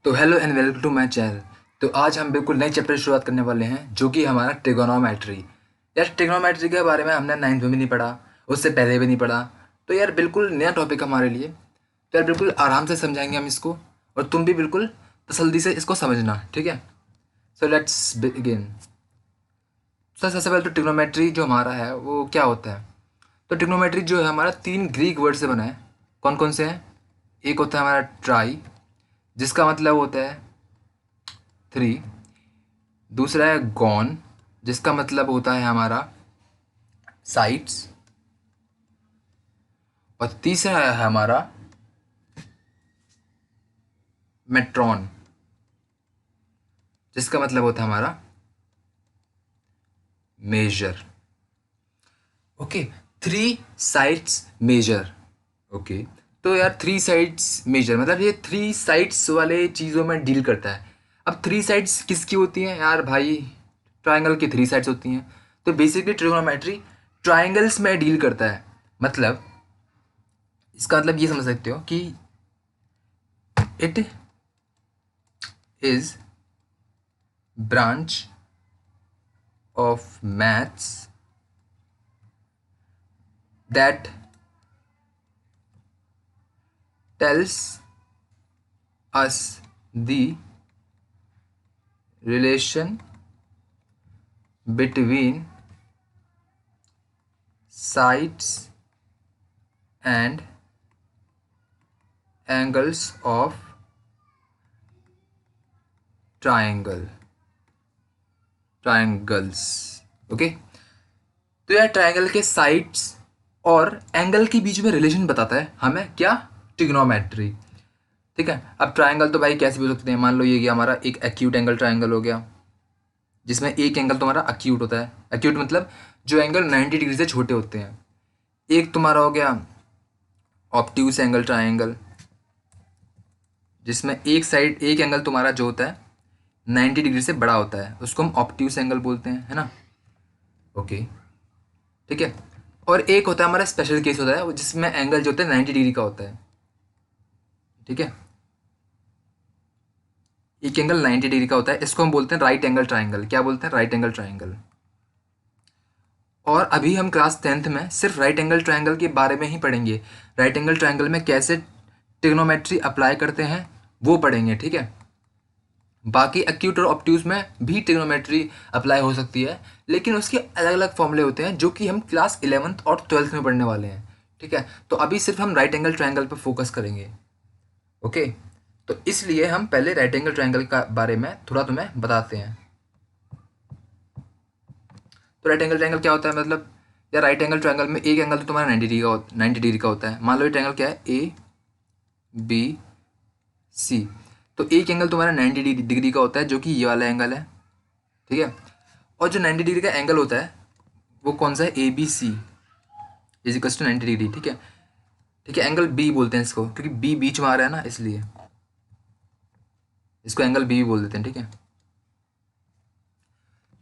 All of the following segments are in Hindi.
तो hello and welcome to my channel. तो आज हम बिल्कुल नए चैप्टर की शुरुआत करने वाले हैं जो कि हमारा ट्रिगोनोमेट्री। यार ट्रिगोनोमेट्री के बारे में हमने 9th में भी नहीं पढ़ा, उससे पहले भी नहीं पढ़ा। तो यार बिल्कुल नया टॉपिक हमारे लिए। तो यार बिल्कुल आराम से समझाएंगे हम इसको, और तुम भी बिल्कुल तसल्ली से इसको समझना, ठीक है। So let's begin. सबसे पहले तो ट्रिग्नोमेट्री जो हमारा है वो क्या होता है। तो ट्रिग्नोमेट्री जो है हमारा 3 ग्रीक वर्ड से बना है। कौन कौन से हैं? एक होता है हमारा ट्राई, जिसका मतलब होता है 3। दूसरा है गॉन, जिसका मतलब होता है हमारा साइट्स। और तीसरा है हमारा मेट्रॉन, जिसका मतलब होता है हमारा measure. Okay, 3 sides measure. Okay, तो यार 3 साइट्स मेजर मतलब ये 3 साइट्स वाले चीज़ों में डील करता है। अब 3 साइड्स किसकी होती हैं यार भाई? ट्राइंगल की 3 साइड्स होती हैं। तो बेसिकली ट्रिगोनोमेट्री ट्राइंगल्स में डील करता है। मतलब इसका मतलब ये समझ सकते हो कि it is branch of maths that tells us the relation between sides and angles of triangles। Okay, तो यार ट्रायंगल के साइड्स और एंगल के बीच में रिलेशन बताता है हमें क्या? ट्रिग्नोमेट्री। ठीक है। अब ट्रायंगल तो भाई कैसे भी हो सकते हैं। मान लो ये गया हमारा एक एक्यूट एंगल ट्रायंगल हो गया, जिसमें एक एंगल तुम्हारा अक्यूट होता है। अक्यूट मतलब जो एंगल 90 डिग्री से छोटे होते हैं। एक तुम्हारा हो गया ऑब्ट्यूस एंगल ट्रायंगल, जिसमें एक एंगल तुम्हारा जो होता है 90 डिग्री से बड़ा होता है, उसको हम ऑब्ट्यूस एंगल बोलते हैं, है ना। ओके, ठीक है। और एक होता है हमारा स्पेशल केस होता है वो, जिसमें एंगल जो होता है 90 डिग्री का होता है। ठीक है, एक एंगल 90 डिग्री का होता है, इसको हम बोलते हैं राइट एंगल ट्रायंगल। क्या बोलते हैं? Right angle triangle. और अभी हम क्लास 10th में सिर्फ राइट एंगल ट्रायंगल के बारे में ही पढ़ेंगे। राइट एंगल ट्रायंगल में कैसे ट्रिग्नोमेट्री अप्लाई करते हैं वो पढ़ेंगे, ठीक है। बाकी एक्यूट और ऑब्ट्यूस में भी ट्रिग्नोमेट्री अप्लाई हो सकती है, लेकिन उसके अलग अलग फॉर्मूले होते हैं जो कि हम क्लास 11th और 12th में पढ़ने वाले हैं, ठीक है। तो अभी सिर्फ हम राइट एंगल ट्रायंगल पर फोकस करेंगे। ओके, तो इसलिए हम पहले राइट एंगल ट्रायंगल का बारे में थोड़ा तुम्हें बताते हैं। तो राइट एंगल ट्रायंगल क्या होता है? मतलब यार राइट एंगल ट्रायंगल में एक एंगल तो तुम्हारा 90 डिग्री का होता है। मान लो ये ट्रायंगल क्या है? A B C. तो एक एंगल तुम्हारा 90 डिग्री का होता है, जो कि ये वाला एंगल है, ठीक है। और जो 90 डिग्री का एंगल होता है वो कौन सा है? A B C is equal to 90 degree, ठीक है। ठीक है, एंगल बी बोलते हैं इसको, क्योंकि बी बीच में आ रहा है ना, इसलिए इसको एंगल बी भी बोल देते हैं, ठीक है।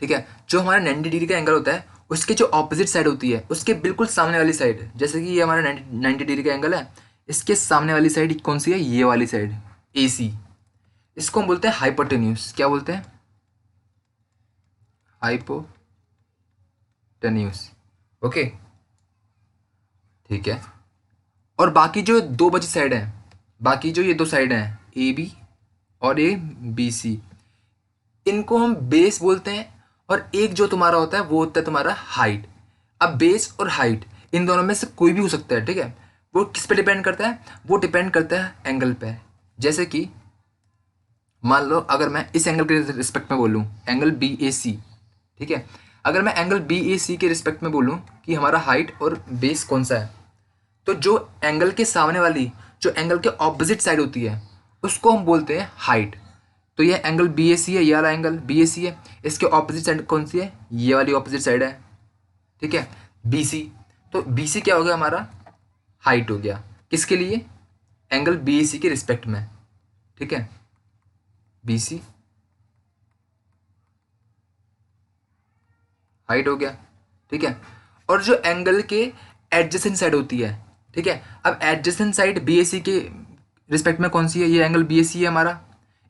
ठीक है, जो हमारा 90 डिग्री का एंगल होता है उसके जो ऑपोजिट साइड होती है, उसके बिल्कुल सामने वाली साइड, जैसे कि ये हमारा 90 डिग्री का एंगल है, इसके सामने वाली साइड कौन सी है? ये वाली साइड, ए सी। इसको हम बोलते हैं हाइपोटेन्यूज। क्या बोलते हैं? हाइपोटेन्यूज। ओके, ठीक है। और बाकी जो दो बची साइड हैं, बाकी जो ये दो साइड हैं ए बी और ए बी सी, इनको हम बेस बोलते हैं। और एक जो तुम्हारा होता है वो होता है तुम्हारा हाइट। अब बेस और हाइट इन दोनों में से कोई भी हो सकता है, ठीक है। वो किस पे डिपेंड करता है? वो डिपेंड करता है एंगल पे। जैसे कि मान लो अगर मैं इस एंगल के रिस्पेक्ट में बोलूँ, एंगल बी ए सी, ठीक है। अगर मैं एंगल बी ए सी के रिस्पेक्ट में बोलूँ कि हमारा हाइट और बेस कौन सा है, तो जो एंगल के सामने वाली, जो एंगल के ऑपोजिट साइड होती है, उसको हम बोलते हैं हाइट। तो ये एंगल बी ए सी है, ये वाला एंगल बी ए सी है, इसके ऑपोजिट साइड कौन सी है? ये वाली ऑपोजिट साइड है, ठीक है, बी सी। तो बी सी क्या हो गया? हमारा हाइट हो गया। किसके लिए? एंगल बी ए सी के रिस्पेक्ट में, ठीक है, बी सी हाइट हो गया, ठीक है। और जो एंगल के एडजेसेंट साइड होती है, ठीक है। अब एडजेसेंट साइड बी ए सी के रिस्पेक्ट में कौन सी है? ये एंगल बी ए सी है हमारा,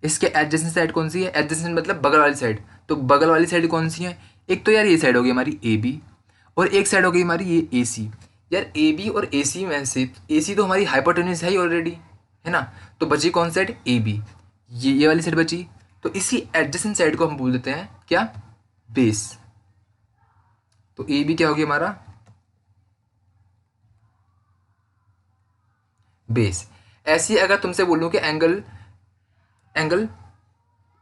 इसके एडजेसेंट साइड कौन सी है, एडजेसेंट मतलब बगल वाली साइड, तो बगल वाली साइड कौन सी है, एक तो यार ये साइड होगी हमारी ए बी, और एक साइड होगी हमारी ये ए सी। यार ए बी और ए सी में से ए सी तो हमारी हाइपोटेन्यूज है ही ऑलरेडी, है ना, तो बची कौन साइड, ए बी, ये वाली साइड बची। तो इसी एडजेसेंट साइड को हम बोल देते हैं क्या, बेस। तो ए बी क्या होगी हमारा, बेस। ऐसे ही अगर तुमसे बोलूँ कि angle angle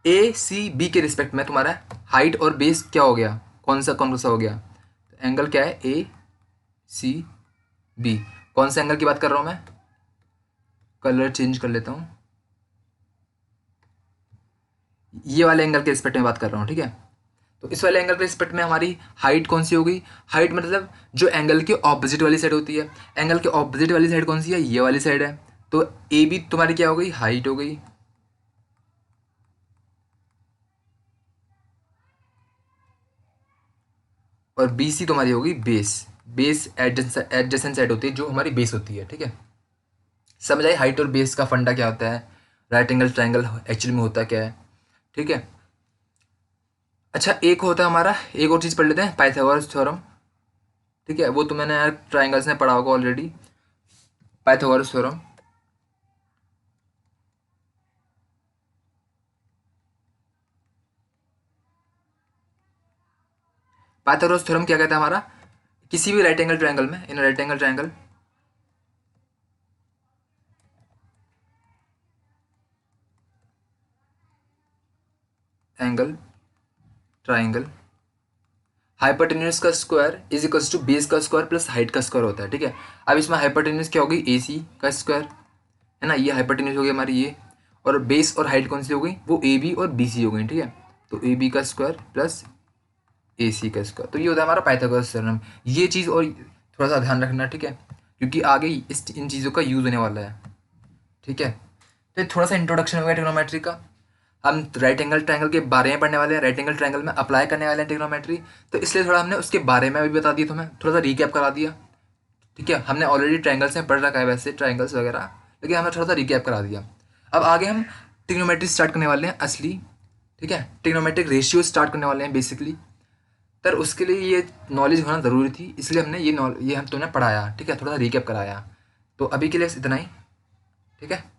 A C B के रिस्पेक्ट में तुम्हारा हाइट और बेस क्या हो गया, कौन सा हो गया, तो एंगल क्या है, ए सी बी। कौन से एंगल की बात कर रहा हूँ मैं, कलर चेंज कर लेता हूँ, ये वाले एंगल के रिस्पेक्ट में बात कर रहा हूँ, ठीक है। तो इस वाले एंगल के रिस्पेक्ट में हमारी हाइट कौन सी हो गई, हाइट मतलब जो एंगल के ऑपोजिट वाली साइड होती है, एंगल के ऑपोजिट वाली साइड कौन सी है, ये वाली साइड है। तो ए बी तुम्हारी क्या हो गई, हाइट हो गई, और बी सी तुम्हारी होगी बेस। बेस एडजेसेंट साइड होती है जो हमारी बेस होती है, ठीक है। समझ आई हाइट और बेस का फंडा क्या होता है, राइट एंगल ट्राइंगल एक्चुअली में होता क्या है, ठीक है। अच्छा एक होता है हमारा, एक और चीज़ पढ़ लेते हैं, पाइथागोरस थ्योरम, ठीक है। वो तो मैंने यार ट्राइंगल्स में पढ़ा होगा already, Pythagoras theorem. Pythagoras theorem क्या कहता है हमारा, किसी भी राइट एंगल ट्राइंगल में, in right angle triangle, angle triangle, hypotenuse का square is equals to base का स्क्वायर प्लस हाइट का स्क्वायर होता है, ठीक है। अब इसमें हाइपोटेन्यूज क्या होगी, ए सी का स्क्वायर, है ना, ये हाइपोटेन्यूज हो गई हमारी ये, और बेस और हाइट कौन सी हो गई, वो ए बी और बी सी हो गई, ठीक है। तो ए बी का स्क्वायर प्लस ए सी का स्क्वायर, तो ये होता है हमारा पाइथागोरस थ्योरम। ये चीज़ और थोड़ा सा ध्यान रखना, ठीक है, क्योंकि आगे इन चीज़ों का यूज़ होने वाला है, ठीक है। तो ये थोड़ा सा इंट्रोडक्शन हो गया ट्रिग्नोमेट्री का। हम राइट एंगल ट्रायंगल के बारे में पढ़ने वाले हैं, राइट एंगल ट्रायंगल में अप्लाई करने वाले हैं ट्रिग्नोमेट्री, तो इसलिए थोड़ा हमने उसके बारे में भी बता दिया, तुम्हें थोड़ा सा रिकैप करा दिया, ठीक है। हमने ऑलरेडी ट्रायंगल्स में पढ़ रखा है वैसे ट्रायंगल्स वगैरह, लेकिन हमने थोड़ा सा रिकैप करा दिया। अब आगे हम ट्रिग्नोमेट्री स्टार्ट करने वाले हैं असली, ठीक है, ट्रिग्नोमेट्रिक रेशियो स्टार्ट करने वाले हैं बेसिकली। तर उसके लिए ये नॉलेज होना ज़रूरी थी, इसलिए हमने ये हम तुमने पढ़ाया, ठीक है, थोड़ा सा रिकैप कराया। तो अभी के लिए इतना ही, ठीक है।